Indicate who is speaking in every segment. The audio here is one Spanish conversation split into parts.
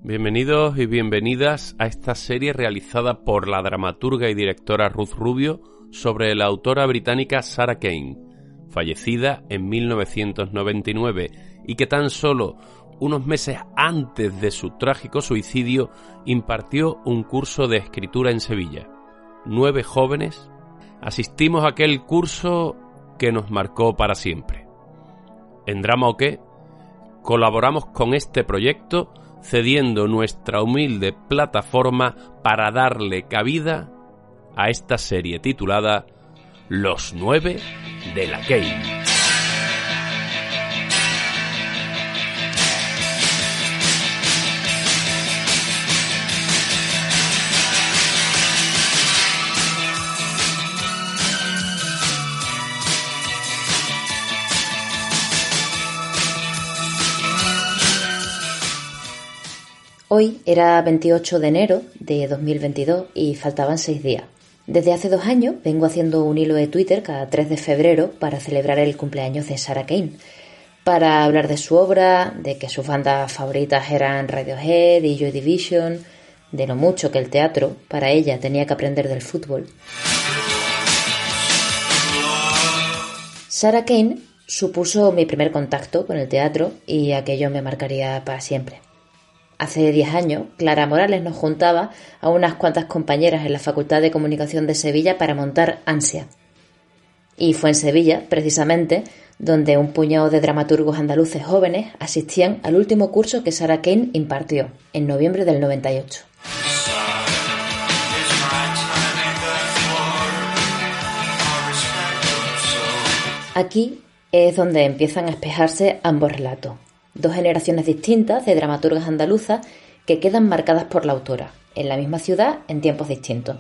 Speaker 1: Bienvenidos y bienvenidas a esta serie realizada por la dramaturga y directora Ruth Rubio sobre la autora británica Sarah Kane, fallecida en 1999 y que tan solo unos meses antes de su trágico suicidio impartió un curso de escritura en Sevilla. 9 jóvenes asistimos a aquel curso que nos marcó para siempre. En Drama o qué, colaboramos con este proyecto cediendo nuestra humilde plataforma para darle cabida a esta serie titulada Los 9 de la Kane.
Speaker 2: Hoy era 28 de enero de 2022 y faltaban 6 días. Desde hace 2 años vengo haciendo un hilo de Twitter cada 3 de febrero para celebrar el cumpleaños de Sarah Kane, para hablar de su obra, de que sus bandas favoritas eran Radiohead y Joy Division, de lo mucho que el teatro, para ella, tenía que aprender del fútbol. Sarah Kane supuso mi primer contacto con el teatro y aquello me marcaría para siempre. Hace 10 años, Clara Morales nos juntaba a unas cuantas compañeras en la Facultad de Comunicación de Sevilla para montar Ansia. Y fue en Sevilla, precisamente, donde un puñado de dramaturgos andaluces jóvenes asistían al último curso que Sarah Kane impartió, en noviembre del 98. Aquí es donde empiezan a espejarse ambos relatos. 2 generaciones distintas de dramaturgas andaluzas que quedan marcadas por la autora, en la misma ciudad, en tiempos distintos.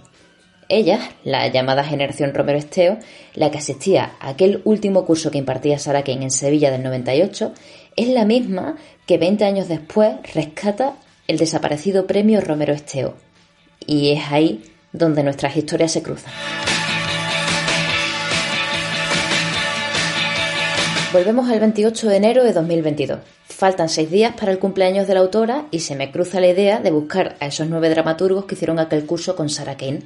Speaker 2: Ellas, la llamada generación Romero Esteo, la que asistía a aquel último curso que impartía Sarah Kane en Sevilla del 98, es la misma que 20 años después rescata el desaparecido premio Romero Esteo. Y es ahí donde nuestras historias se cruzan. Volvemos al 28 de enero de 2022. Faltan 6 días para el cumpleaños de la autora y se me cruza la idea de buscar a esos 9 dramaturgos que hicieron aquel curso con Sarah Kane.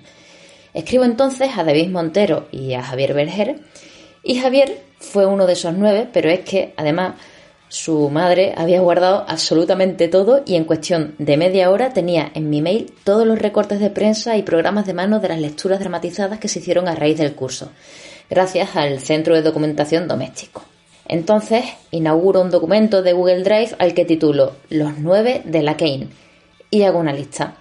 Speaker 2: Escribo entonces a David Montero y a Javier Berger, y Javier fue uno de esos 9, pero es que, además, su madre había guardado absolutamente todo y en cuestión de media hora tenía en mi mail todos los recortes de prensa y programas de mano de las lecturas dramatizadas que se hicieron a raíz del curso, gracias al Centro de Documentación Doméstico. Entonces, inauguro un documento de Google Drive al que titulo Los 9 de la Kane y hago una lista.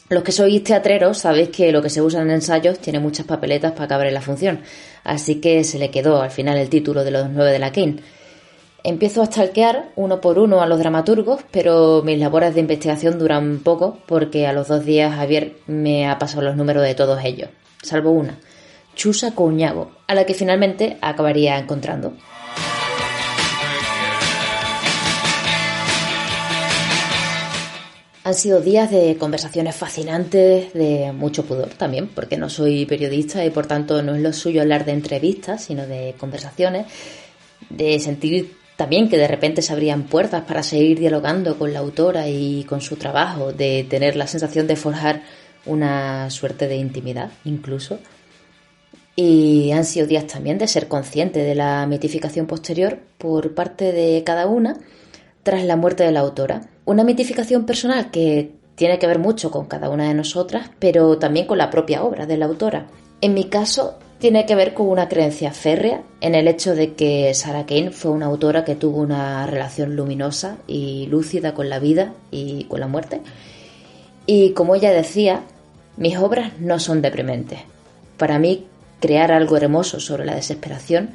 Speaker 2: Los que sois teatreros sabéis que lo que se usa en ensayos tiene muchas papeletas para caber la función, así que se le quedó al final el título de Los 9 de la Kane. Empiezo a stalkear uno por uno a los dramaturgos, pero mis labores de investigación duran poco porque a los 2 días Javier me ha pasado los números de todos ellos, salvo una, Chusa Couñago, a la que finalmente acabaría encontrando. Han sido días de conversaciones fascinantes, de mucho pudor también, porque no soy periodista y por tanto no es lo suyo hablar de entrevistas, sino de conversaciones, de sentir también que de repente se abrían puertas para seguir dialogando con la autora y con su trabajo, de tener la sensación de forjar una suerte de intimidad incluso. Y han sido días también de ser consciente de la mitificación posterior por parte de cada una tras la muerte de la autora. Una mitificación personal que tiene que ver mucho con cada una de nosotras, pero también con la propia obra de la autora. En mi caso, tiene que ver con una creencia férrea en el hecho de que Sarah Kane fue una autora que tuvo una relación luminosa y lúcida con la vida y con la muerte. Y como ella decía, mis obras no son deprimentes. Para mí, crear algo hermoso sobre la desesperación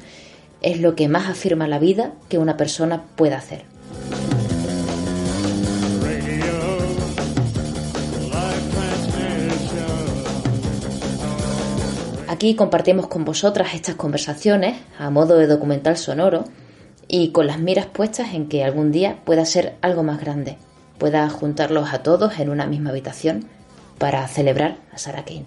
Speaker 2: es lo que más afirma la vida que una persona pueda hacer. Aquí compartimos con vosotras estas conversaciones a modo de documental sonoro y con las miras puestas en que algún día pueda ser algo más grande, pueda juntarlos a todos en una misma habitación para celebrar a Sarah Kane.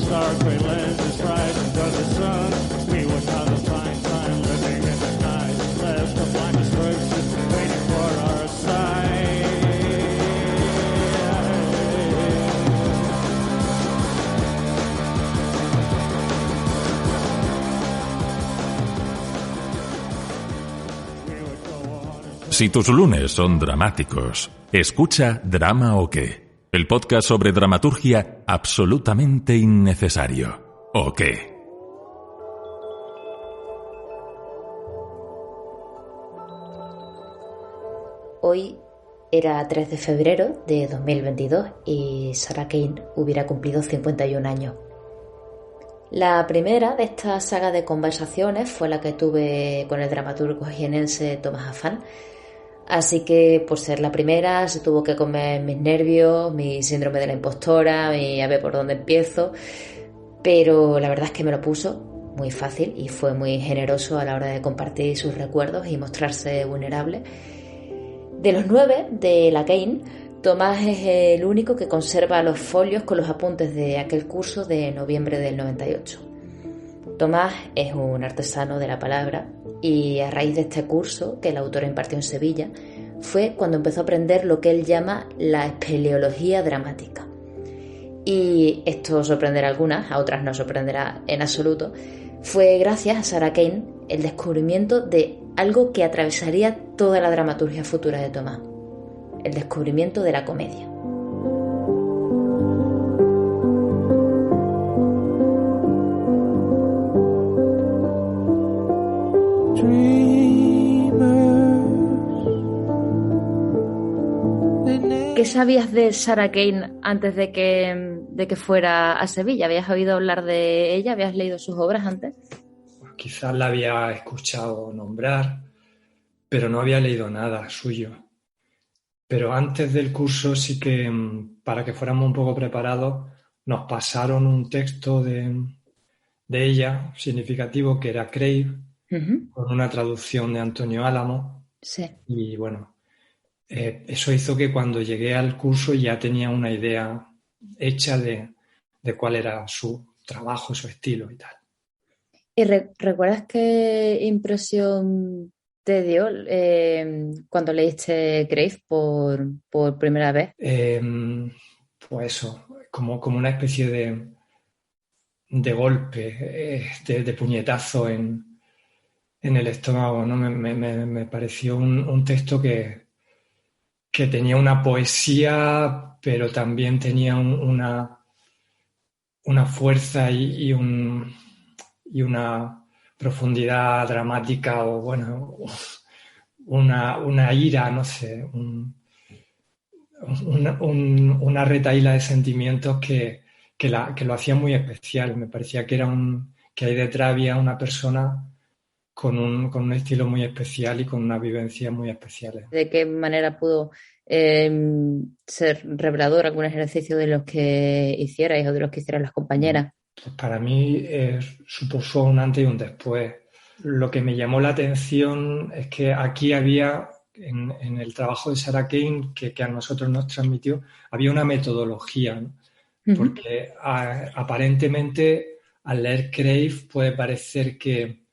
Speaker 2: Dark gray lenses rise into the sun.
Speaker 3: Si tus lunes son dramáticos, escucha Drama o qué, el podcast sobre dramaturgia absolutamente innecesario. ¿O qué?
Speaker 2: Hoy era 3 de febrero de 2022 y Sarah Kane hubiera cumplido 51 años. La primera de esta saga de conversaciones fue la que tuve con el dramaturgo jienense Thomas Afan, así que por ser la primera se tuvo que comer mis nervios, mi síndrome de la impostora, mi a ver por dónde empiezo, pero la verdad es que me lo puso muy fácil y fue muy generoso a la hora de compartir sus recuerdos y mostrarse vulnerable. De los 9 de la Kane, Tomás es el único que conserva los folios con los apuntes de aquel curso de noviembre del 98. Tomás es un artesano de la palabra y a raíz de este curso que el autor impartió en Sevilla fue cuando empezó a aprender lo que él llama la espeleología dramática. Y esto sorprenderá a algunas, a otras no sorprenderá en absoluto. Fue gracias a Sarah Kane el descubrimiento de algo que atravesaría toda la dramaturgia futura de Tomás: el descubrimiento de la comedia. ¿Qué sabías de Sarah Kane antes de que fuera a Sevilla? ¿Habías oído hablar de ella? ¿Habías leído sus obras antes?
Speaker 4: Quizás la había escuchado nombrar, pero no había leído nada suyo. Pero antes del curso sí que, para que fuéramos un poco preparados, nos pasaron un texto de ella, significativo, que era Crave, con una traducción de Antonio Álamo.
Speaker 2: Sí.
Speaker 4: Y bueno, eso hizo que cuando llegué al curso ya tenía una idea hecha de cuál era su trabajo, su estilo y tal.
Speaker 2: ¿Y recuerdas qué impresión te dio cuando leíste Crave por primera vez?
Speaker 4: Pues eso, como una especie de golpe, de puñetazo en el estómago, ¿no? Me pareció un texto que tenía una poesía, pero también tenía una fuerza y una profundidad dramática, o bueno, una ira, no sé, una retahíla de sentimientos que lo hacía muy especial. Me parecía que ahí detrás había una persona con un estilo muy especial y con unas vivencias muy especiales.
Speaker 2: ¿De qué manera pudo ser revelador algún ejercicio de los que hicierais o de los que hicieran las compañeras?
Speaker 4: Pues para mí supuso un antes y un después. Lo que me llamó la atención es que aquí había, en el trabajo de Sarah Kane, que a nosotros nos transmitió, había una metodología, ¿no? Porque aparentemente al leer Crave puede parecer que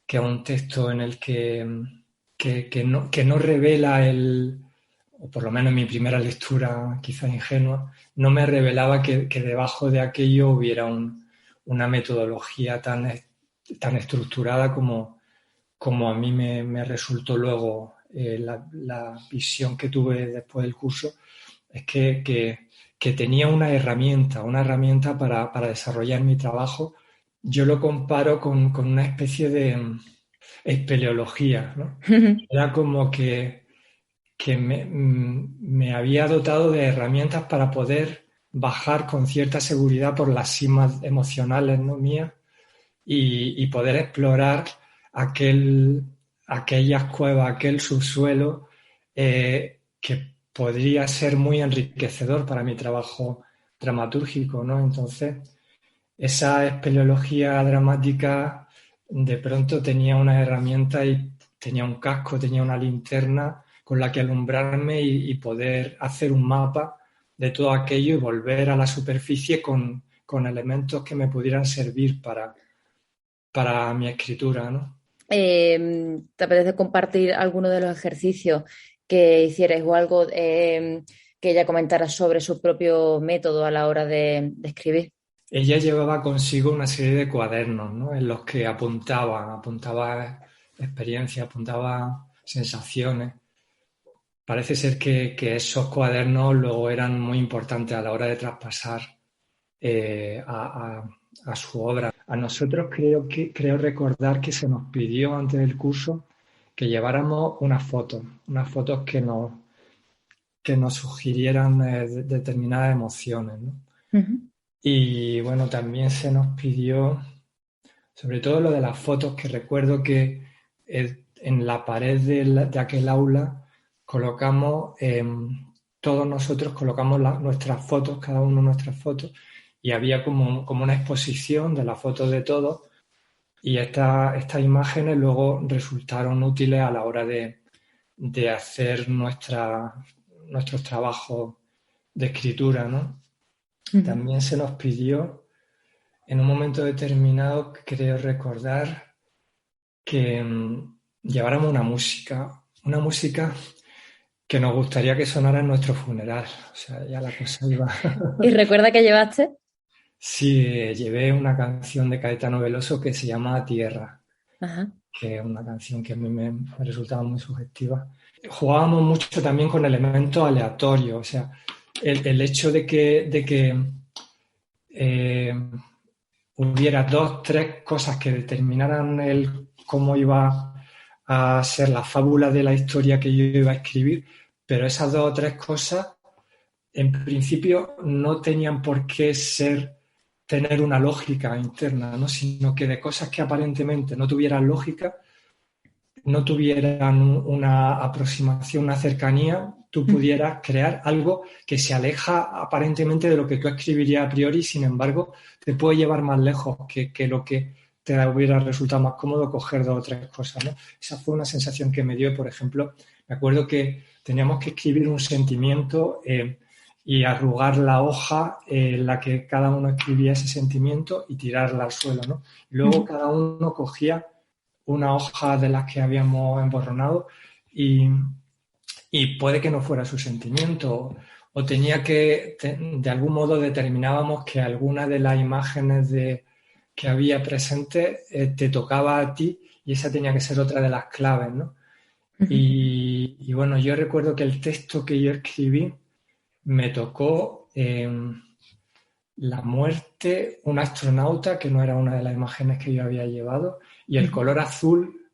Speaker 4: es un texto en el que no revela o por lo menos en mi primera lectura, quizá ingenua, no me revelaba que debajo de aquello hubiera una metodología tan estructurada como a mí me resultó luego. La visión que tuve después del curso es que tenía una herramienta para desarrollar mi trabajo. Yo lo comparo con una especie de espeleología, ¿no? Era como que me había dotado de herramientas para poder bajar con cierta seguridad por las cimas emocionales, ¿no?, mías, y poder explorar aquellas cuevas, aquel subsuelo que podría ser muy enriquecedor para mi trabajo dramatúrgico, ¿no? Entonces, esa espeleología dramática de pronto tenía una herramienta y tenía un casco, tenía una linterna con la que alumbrarme y poder hacer un mapa de todo aquello y volver a la superficie con elementos que me pudieran servir para mi escritura, ¿no?
Speaker 2: ¿Te apetece compartir alguno de los ejercicios que hicierais o algo que ella comentara sobre su propio método a la hora de escribir?
Speaker 4: Ella llevaba consigo una serie de cuadernos, ¿no?, en los que apuntaba experiencias, apuntaba sensaciones. parece ser que esos cuadernos luego eran muy importantes a la hora de traspasar a su obra. A nosotros creo recordar que se nos pidió antes del curso que lleváramos unas fotos que nos sugirieran determinadas emociones, ¿no?
Speaker 2: Ujú.
Speaker 4: Y bueno, también se nos pidió, sobre todo lo de las fotos, que recuerdo que en la pared de aquel aula colocamos, todos nosotros colocamos nuestras fotos, cada uno nuestras fotos, y había como una exposición de las fotos de todos, y estas imágenes luego resultaron útiles a la hora de hacer nuestros trabajos de escritura, ¿no?
Speaker 2: Ujú.
Speaker 4: También se nos pidió, en un momento determinado, creo recordar, que lleváramos una música que nos gustaría que sonara en nuestro funeral. O sea, ya la cosa iba.
Speaker 2: ¿Y recuerda que llevaste?
Speaker 4: Sí, llevé una canción de Caetano Veloso que se llama Tierra,
Speaker 2: Ajá.
Speaker 4: que es una canción que a mí me resultaba muy sugestiva. Jugábamos mucho también con elementos aleatorios, o sea, el hecho de que eh, hubiera dos, tres cosas que determinaran cómo iba a ser la fábula de la historia que yo iba a escribir, pero esas dos o tres cosas en principio no tenían por qué tener una lógica interna, ¿no? Sino que de cosas que aparentemente no tuvieran lógica, no tuvieran una aproximación, una cercanía, tú pudieras crear algo que se aleja aparentemente de lo que tú escribirías a priori, sin embargo, te puede llevar más lejos que lo que te hubiera resultado más cómodo coger dos o tres cosas, ¿no? Esa fue una sensación que me dio, por ejemplo, me acuerdo que teníamos que escribir un sentimiento y arrugar la hoja en la que cada uno escribía ese sentimiento y tirarla al suelo, ¿no? Y luego
Speaker 2: Ujú.
Speaker 4: cada uno cogía una hoja de las que habíamos emborronado y, y puede que no fuera su sentimiento o tenía de algún modo determinábamos que alguna de las imágenes que había presente te tocaba a ti y esa tenía que ser otra de las claves, ¿no?
Speaker 2: Ujú.
Speaker 4: Y bueno, yo recuerdo que el texto que yo escribí me tocó la muerte, un astronauta, que no era una de las imágenes que yo había llevado, y el
Speaker 2: Ujú.
Speaker 4: color azul,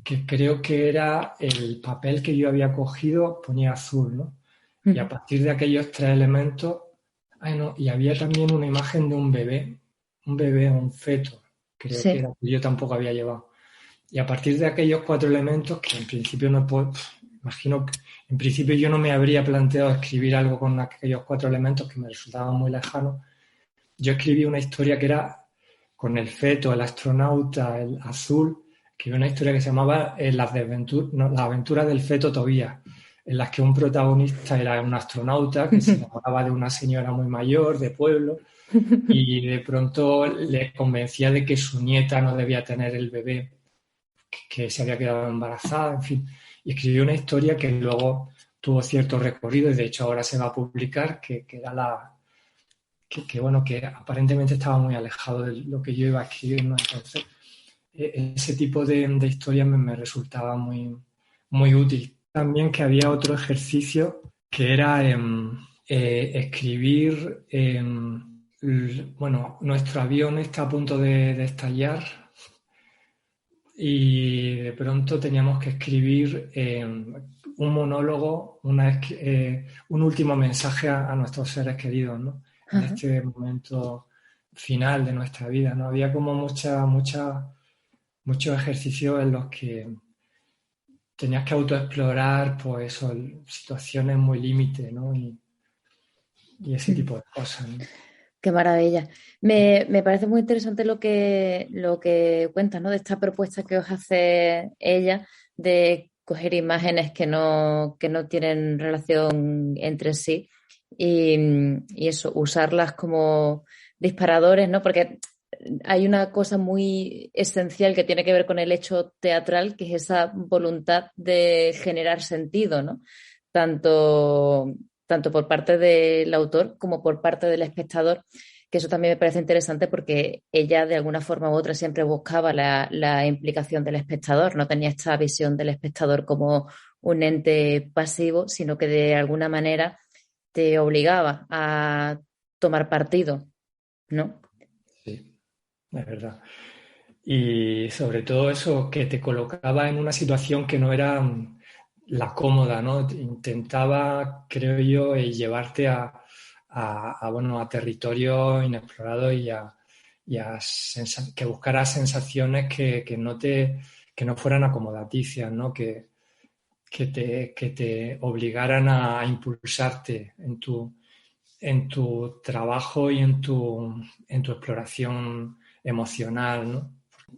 Speaker 4: que creo que era el papel que yo había cogido, ponía azul, ¿no? Y a
Speaker 2: Ujú.
Speaker 4: partir de aquellos tres elementos, ay no, y había también una imagen de un bebé, un feto, creo que
Speaker 2: Sí.
Speaker 4: era, que yo tampoco había llevado. Y a partir de aquellos cuatro elementos, que en principio no puedo, imagino que en principio yo no me habría planteado escribir algo con aquellos cuatro elementos que me resultaban muy lejanos, yo escribí una historia que era con el feto, el astronauta, el azul, escribí una historia que se llamaba Las aventuras del feto Tobías, en las que un protagonista era un astronauta que se enamoraba de una señora muy mayor de pueblo y de pronto le convencía de que su nieta no debía tener el bebé, que se había quedado embarazada, en fin. Y escribí una historia que luego tuvo cierto recorrido y de hecho ahora se va a publicar, que era bueno, que aparentemente estaba muy alejado de lo que yo iba a escribir, ¿no? Entonces, ese tipo de historias me resultaba muy, muy útil. También que había otro ejercicio que era escribir, bueno, nuestro avión está a punto de estallar y de pronto teníamos que escribir un monólogo, un último mensaje a nuestros seres queridos, ¿no? En
Speaker 2: Ajá.
Speaker 4: este momento final de nuestra vida, ¿no? Había como muchos ejercicios en los que tenías que autoexplorar, pues eso, situaciones muy límite, ¿no? Y ese
Speaker 2: Ujú.
Speaker 4: tipo de cosas, ¿no?
Speaker 2: Qué maravilla. Me parece muy interesante lo que cuentas, ¿no? De esta propuesta que os hace ella de coger imágenes que no tienen relación entre sí y eso, usarlas como disparadores, ¿no? Porque hay una cosa muy esencial que tiene que ver con el hecho teatral, que es esa voluntad de generar sentido, ¿no? Tanto por parte del autor como por parte del espectador. que eso también me parece interesante porque ella de alguna forma u otra siempre buscaba la implicación del espectador, no tenía esta visión del espectador como un ente pasivo, sino que de alguna manera te obligaba a tomar partido, ¿no?
Speaker 4: Sí, es verdad. Y sobre todo eso, que te colocaba en una situación que no era la cómoda, ¿no? Intentaba, creo yo, llevarte bueno, a territorios inexplorados que buscaras sensaciones que no fueran acomodaticias, ¿no? Que te obligaran a impulsarte en tu trabajo y en tu exploración emocional, ¿no?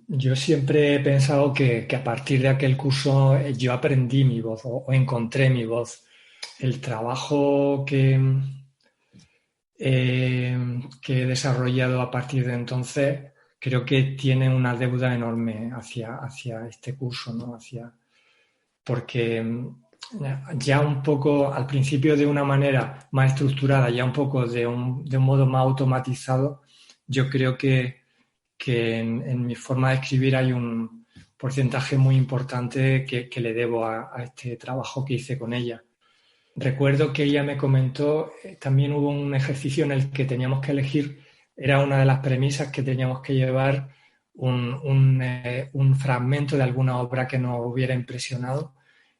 Speaker 4: Yo siempre he pensado que a partir de aquel curso yo aprendí mi voz o encontré mi voz. El trabajo que he desarrollado a partir de entonces creo que tiene una deuda enorme hacia este curso, ¿no? Porque ya un poco al principio de una manera más estructurada, ya un poco de un modo más automatizado, yo creo que en mi forma de escribir hay un porcentaje muy importante que le debo a este trabajo que hice con ella. Recuerdo que ella me comentó, también hubo un ejercicio en el que teníamos que elegir, era una de las premisas que teníamos que llevar un fragmento de alguna obra que nos hubiera impresionado.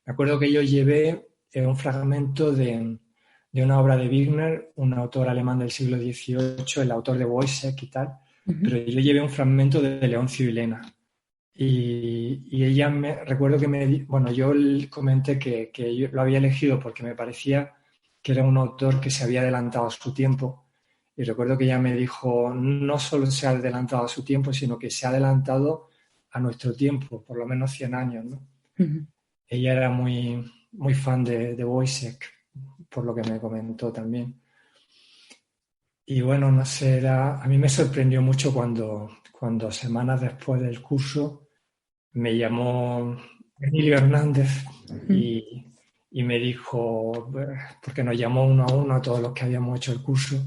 Speaker 4: Me acuerdo que yo llevé un fragmento de una obra de Wigner, un autor alemán del siglo XVIII, el autor de Woyzeck y tal, pero yo llevé un fragmento de Leoncio y Lena. Y ella recuerdo que bueno, yo comenté que yo lo había elegido porque me parecía que era un autor que se había adelantado a su tiempo. Y recuerdo que ella me dijo, no solo se ha adelantado a su tiempo, sino que se ha adelantado a nuestro tiempo, por lo menos 100 años, ¿no? Uh-huh. Ella era muy, muy fan de Woyzeck, por lo que me comentó también. Y bueno, no sé, a mí me sorprendió mucho cuando semanas después del curso me llamó Emilio Hernández y me dijo, porque nos llamó uno a uno a todos los que habíamos hecho el curso,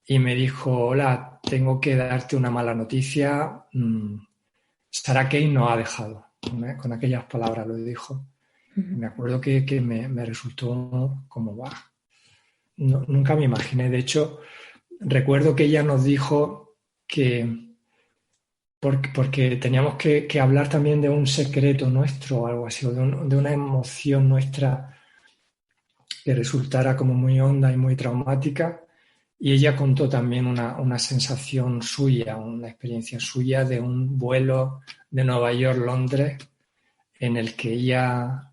Speaker 4: y me dijo, hola, tengo que darte una mala noticia, Sarah Kane nos ha dejado, con aquellas palabras lo dijo. Me acuerdo que me resultó como, ¡buah! Nunca me imaginé. De hecho, recuerdo que ella nos dijo que porque teníamos que hablar también de un secreto nuestro o algo así, o de una emoción nuestra que resultara como muy honda y muy traumática. Y ella contó también una sensación suya, una experiencia suya de un vuelo de Nueva York-Londres en el que ella,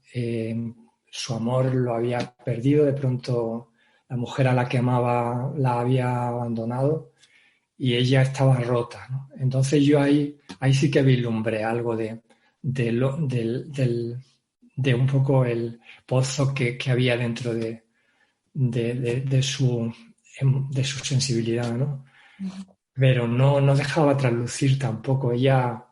Speaker 4: su amor lo había perdido, de pronto la mujer a la que amaba la había abandonado y ella estaba rota, ¿no? Entonces yo ahí sí que vislumbré algo de un poco el pozo que había dentro de su sensibilidad, ¿no? Pero no dejaba traslucir tampoco ella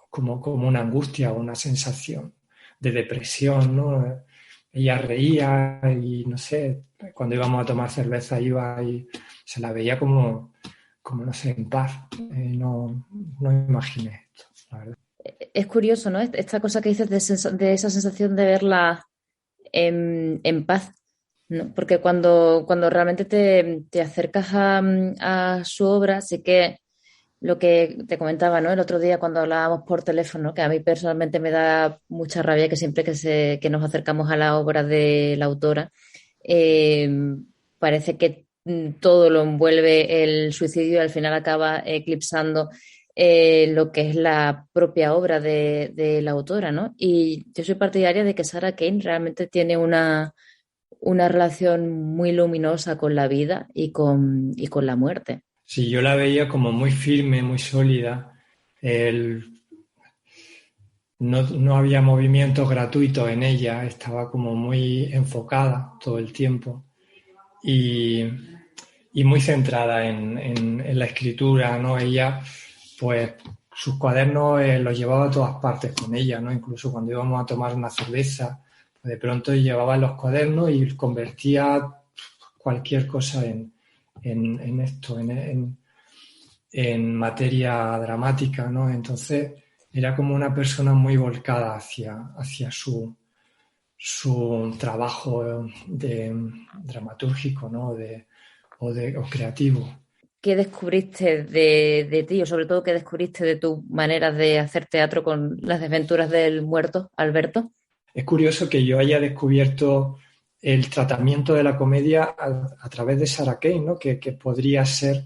Speaker 4: como una angustia o una sensación de depresión, ¿no? Ella reía y no sé, cuando íbamos a tomar cerveza iba y se la veía como no sé, en paz. No imaginé esto, la verdad.
Speaker 2: Es curioso, ¿no? Esta cosa que dices de esa sensación de verla en paz, ¿no? Porque cuando realmente te acercas a su obra, sí que lo que te comentaba, ¿no? El otro día cuando hablábamos por teléfono, que a mí personalmente me da mucha rabia que siempre que nos acercamos a la obra de la autora, parece que todo lo envuelve el suicidio y al final acaba eclipsando lo que es la propia obra de la autora, ¿no? Y yo soy partidaria de que Sarah Kane realmente tiene una relación muy luminosa con la vida y con la muerte.
Speaker 4: Sí, yo la veía como muy firme, muy sólida. No había movimientos gratuitos en ella, estaba como muy enfocada todo el tiempo y muy centrada en la escritura, ¿no? Ella, pues, sus cuadernos los llevaba a todas partes con ella, ¿no? Incluso cuando íbamos a tomar una cerveza, pues de pronto llevaba los cuadernos y convertía cualquier cosa en en esto, en materia dramática, ¿no? Entonces era como una persona muy volcada hacia su trabajo dramatúrgico, ¿no? O creativo.
Speaker 2: ¿Qué descubriste de ti, o sobre todo qué descubriste de tu manera de hacer teatro con las desventuras del muerto, Alberto?
Speaker 4: Es curioso que yo haya descubierto el tratamiento de la comedia a través de Sarah Kane, ¿no? Que podría ser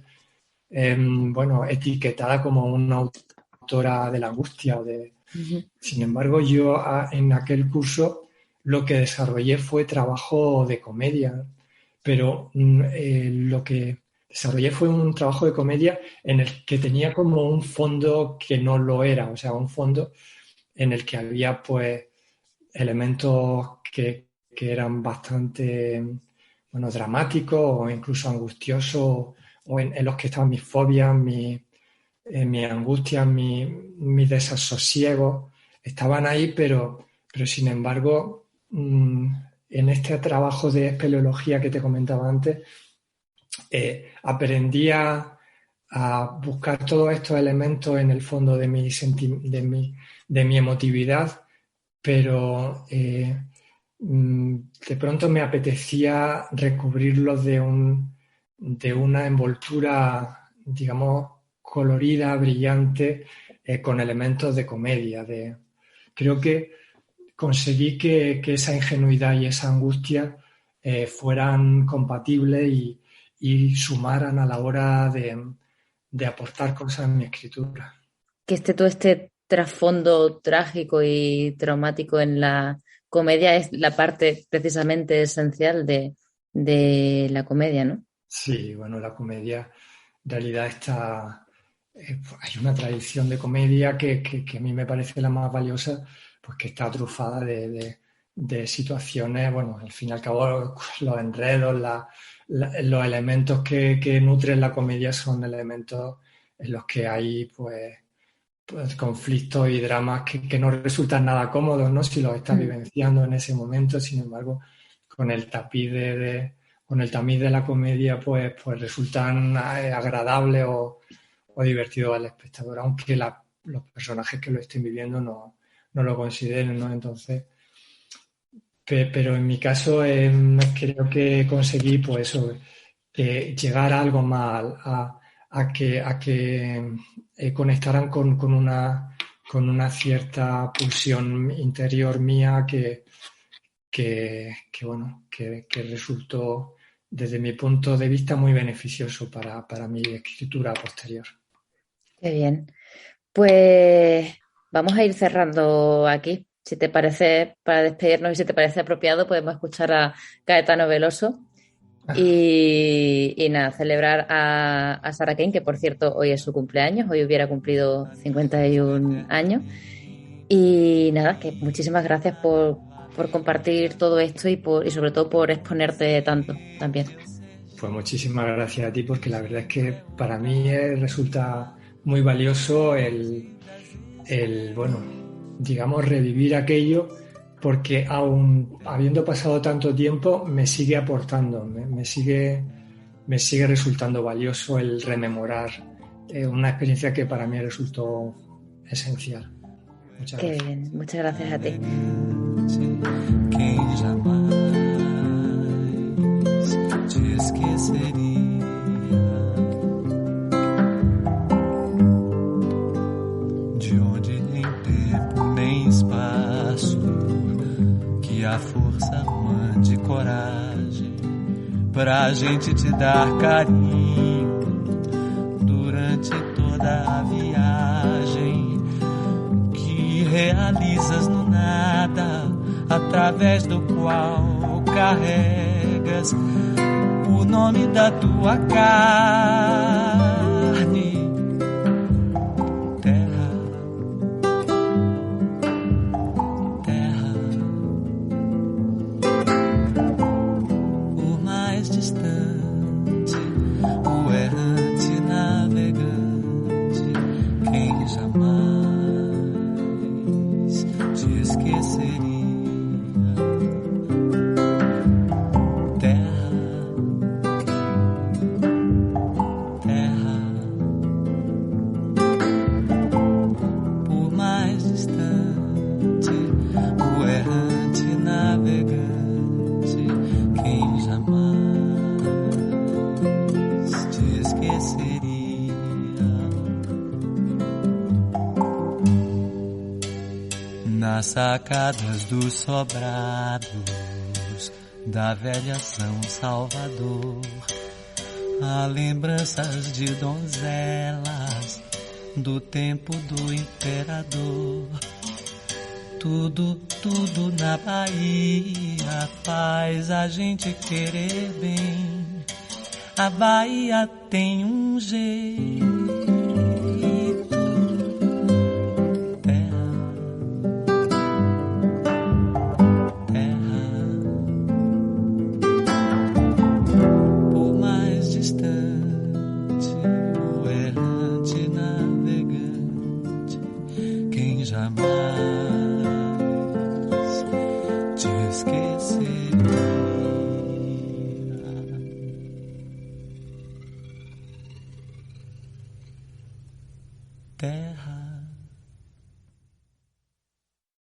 Speaker 4: etiquetada como una autora de la angustia. Uh-huh. Sin embargo, yo en aquel curso lo que desarrollé fue trabajo de comedia, pero lo que desarrollé fue un trabajo de comedia en el que tenía como un fondo que no lo era, o sea, un fondo en el que había pues elementos que eran bastante dramáticos o incluso angustiosos, o en los que estaban mis fobias, mi angustia, mi desasosiego, estaban ahí, pero sin embargo, en este trabajo de espeleología que te comentaba antes, aprendí a buscar todos estos elementos en el fondo de mi emotividad, pero de pronto me apetecía recubrirlos de una envoltura, digamos, colorida, brillante, con elementos de comedia. Creo que conseguí que esa ingenuidad y esa angustia fueran compatibles y sumaran a la hora de aportar cosas en mi escritura.
Speaker 2: Que todo este trasfondo trágico y traumático en la comedia es la parte precisamente esencial de la comedia, ¿no?
Speaker 4: Sí, bueno, la comedia en realidad está... hay una tradición de comedia que a mí me parece la más valiosa, pues que está trufada de situaciones, bueno, al fin y al cabo los enredos, los elementos que nutren la comedia son elementos en los que hay pues conflictos y dramas que no resultan nada cómodos, ¿no? Si los estás vivenciando en ese momento. Sin embargo, con el tamiz de la comedia pues resultan agradables o divertidos al espectador, aunque los personajes que lo estén viviendo no lo consideren, ¿no? Entonces, pero en mi caso creo que conseguí pues eso, llegar a algo más, a que conectaran con una cierta pulsión interior mía que resultó desde mi punto de vista muy beneficioso para mi escritura posterior.
Speaker 2: Qué bien. Pues vamos a ir cerrando aquí. Si te parece, para despedirnos y si te parece apropiado, podemos escuchar a Caetano Veloso y nada, celebrar a Sarah Kane, que por cierto hoy es su cumpleaños, hoy hubiera cumplido 51 años. Y nada, que muchísimas gracias por compartir todo esto y sobre todo por exponerte tanto también.
Speaker 4: Pues muchísimas gracias a ti, porque la verdad es que para mí resulta muy valioso el digamos, revivir aquello, porque aún habiendo pasado tanto tiempo me sigue aportando, me sigue resultando valioso el rememorar una experiencia que para mí resultó esencial. Muchas gracias.
Speaker 2: Qué bien, muchas gracias a ti.
Speaker 5: Quem jamais te esqueceria. Espaço que a força mande coragem pra gente te dar carinho durante toda a viagem que realizas no nada, através do qual carregas o nome da tua carne. nas sacadas dos sobrados da velha São Salvador. Há lembranças de donzelas do tempo do imperador. Tudo, tudo na Bahia faz a gente querer bem. A Bahia tem um jeito. Terra, terra, por mais distante, o errante navegante, quem jamais te esqueceria. Terra.